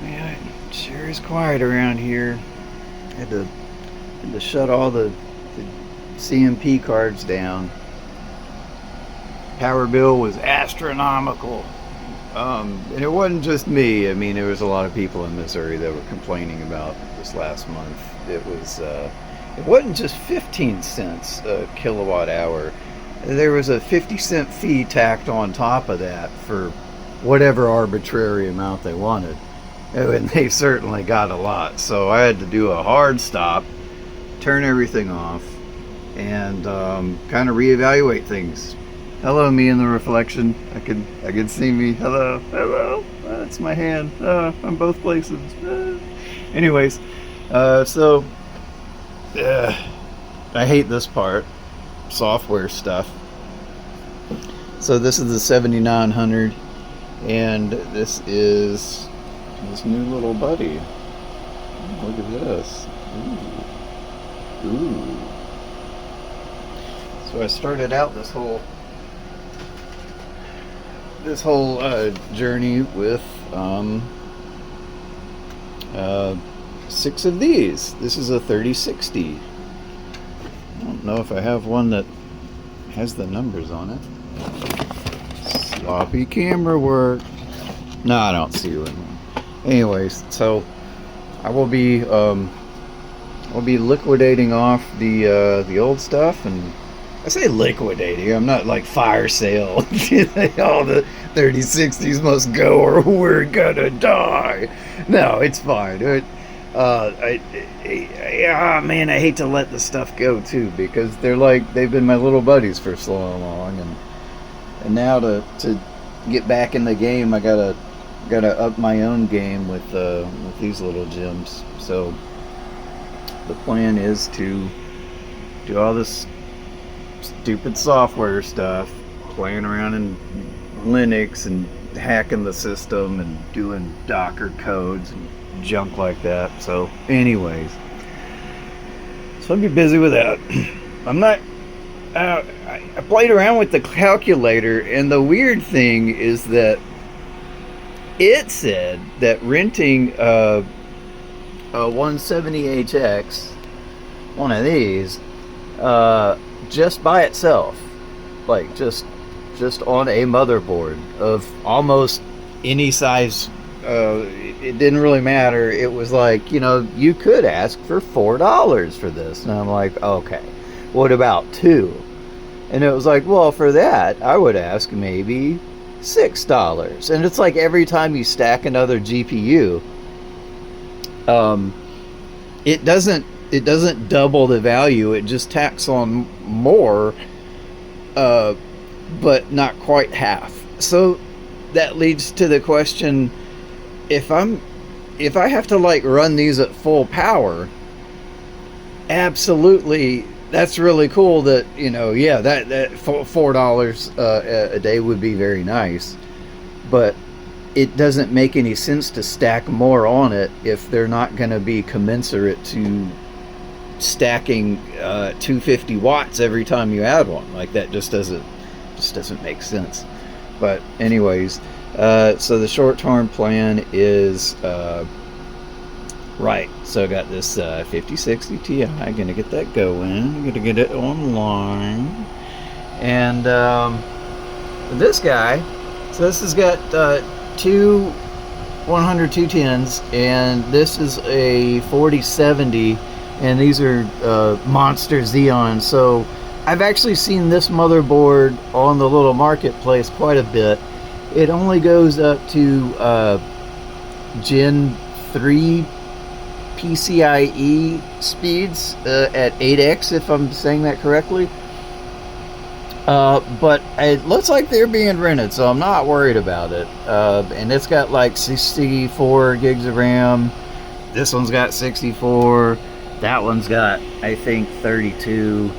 Man, it sure is quiet around here. Had to shut all the CMP cards down. Power bill was astronomical. And it wasn't just me. I mean, there was a lot of people in Missouri that were complaining about this last month. It wasn't just 15 cents a kilowatt hour. There was a 50-cent fee tacked on top of that for whatever arbitrary amount they wanted. And they certainly got a lot. So I had to do a hard stop, turn everything off, and kind of reevaluate things. Hello, me in the reflection. I can see me. Hello, hello. That's my hand. I'm both places. Anyways, so I hate this part, software stuff. So this is the 7900, and this is this new little buddy. Look at this. Ooh. Ooh. So I started out this whole journey with 6 of these. This is a 3060. I don't know if I have one that has the numbers on it. Sloppy camera work. No, I don't see one. Anyways, so I will be liquidating off the old stuff, and I say liquidating. I'm not like fire sale. All the 3060s must go or we're gonna die. No, it's fine. Man, I hate to let the stuff go too, because they've been my little buddies for so long, and now to get back in the game, I gotta up my own game with these little gems. So the plan is to do all this stupid software stuff, playing around in Linux and hacking the system and doing Docker codes and junk like that. So anyways, so I'll be busy with that. I'm not I played around with the calculator, and the weird thing is that it said that renting a 170HX, one of these, just by itself, like just on a motherboard of almost any size, it didn't really matter. It was like, you could ask for $4 for this, and I'm like, okay, what about 2? And it was like, well, for that I would ask maybe $6. And it's like every time you stack another GPU, it doesn't double the value. It just tacks on more, but not quite half. So that leads to the question: if I have to run these at full power, absolutely, that's really cool. That that $4 a day would be very nice, but it doesn't make any sense to stack more on it if they're not going to be commensurate to stacking 250 watts every time you add one. Like, that just doesn't make sense. But anyways, so the short-term plan is right. So I got this 5060 Ti. I'm gonna get that going. I'm gonna get it online, and this guy. So this has got 2 100 210s, and this is a 4070, and these are monster Xeons. So I've actually seen this motherboard on the little marketplace quite a bit. It only goes up to Gen 3 PCIe speeds at 8x, if I'm saying that correctly. But it looks like they're being rented, so I'm not worried about it. And it's got like 64 gigs of RAM. This one's got 64. That one's got, I think, 32.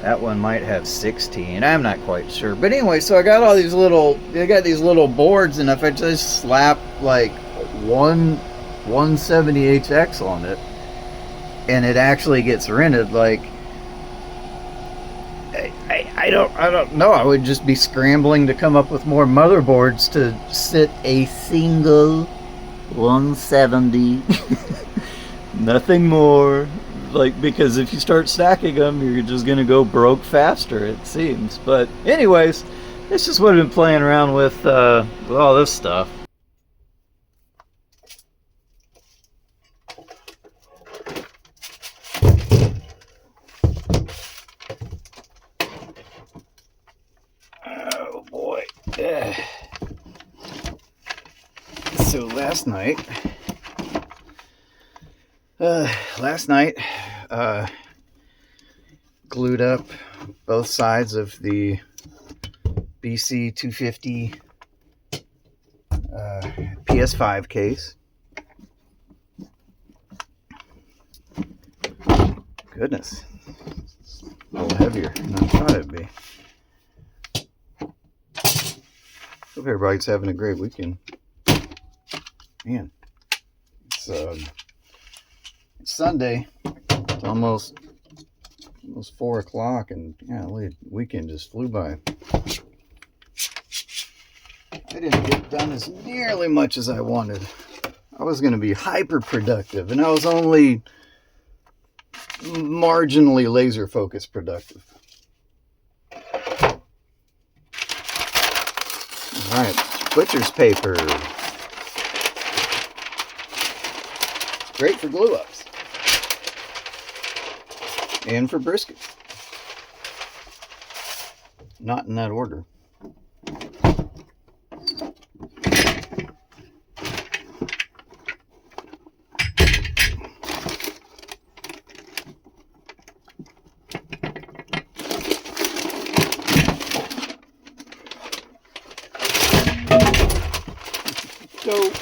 That one might have 16. I'm not quite sure. But anyway, so I got these little boards, and if I just slap like one 170HX on it, and it actually gets rented, like, I don't know. I would just be scrambling to come up with more motherboards to sit a single 170. Nothing more. Like, because if you start stacking them, you're just gonna go broke faster, it seems. But anyways, it's just what I've been playing around with all this stuff. Oh boy. So last night, glued up both sides of the BC 250 PS5 case. Goodness, it's a little heavier than I thought it'd be. Hope everybody's having a great weekend. Man, it's Sunday. It's almost 4 o'clock, and yeah, the weekend just flew by. I didn't get done as nearly much as I wanted. I was going to be hyper productive, and I was only marginally laser focus productive. All right, butcher's paper. It's great for glue ups and for briskets. Not in that order. So,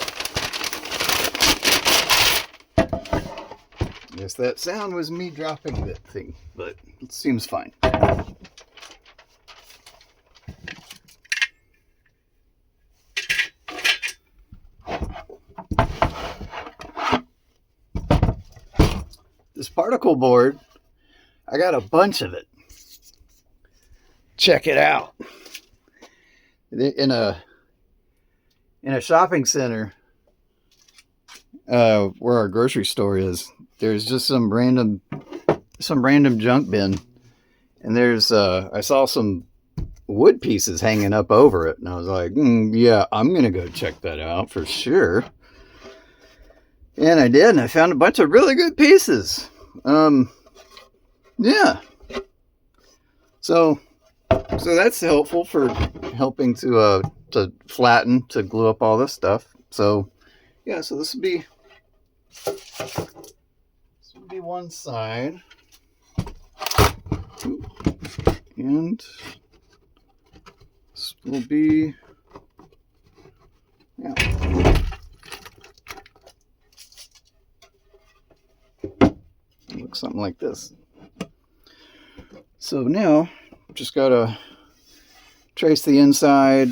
guess that sound was me dropping that thing, but it seems fine. This particle board, I got a bunch of it. Check it out. In a shopping center where our grocery store is, there's just some random junk bin, and there's I saw some wood pieces hanging up over it, and I was like, yeah, I'm gonna go check that out for sure. And I did, and I found a bunch of really good pieces. Yeah. So that's helpful for helping to flatten, to glue up all this stuff. So yeah, so this would be one side, and this will be, yeah. Looks something like this. So now just gotta trace the inside,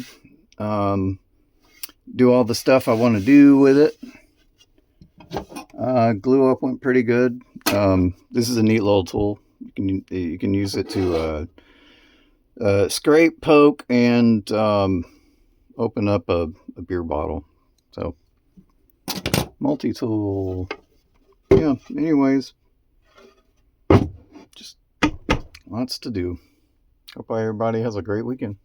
do all the stuff I want to do with it. Glue up went pretty good. This is a neat little tool. You can use it to scrape, poke, and open up a beer bottle. So multi-tool. Yeah. Anyways, just lots to do. Hope everybody has a great weekend.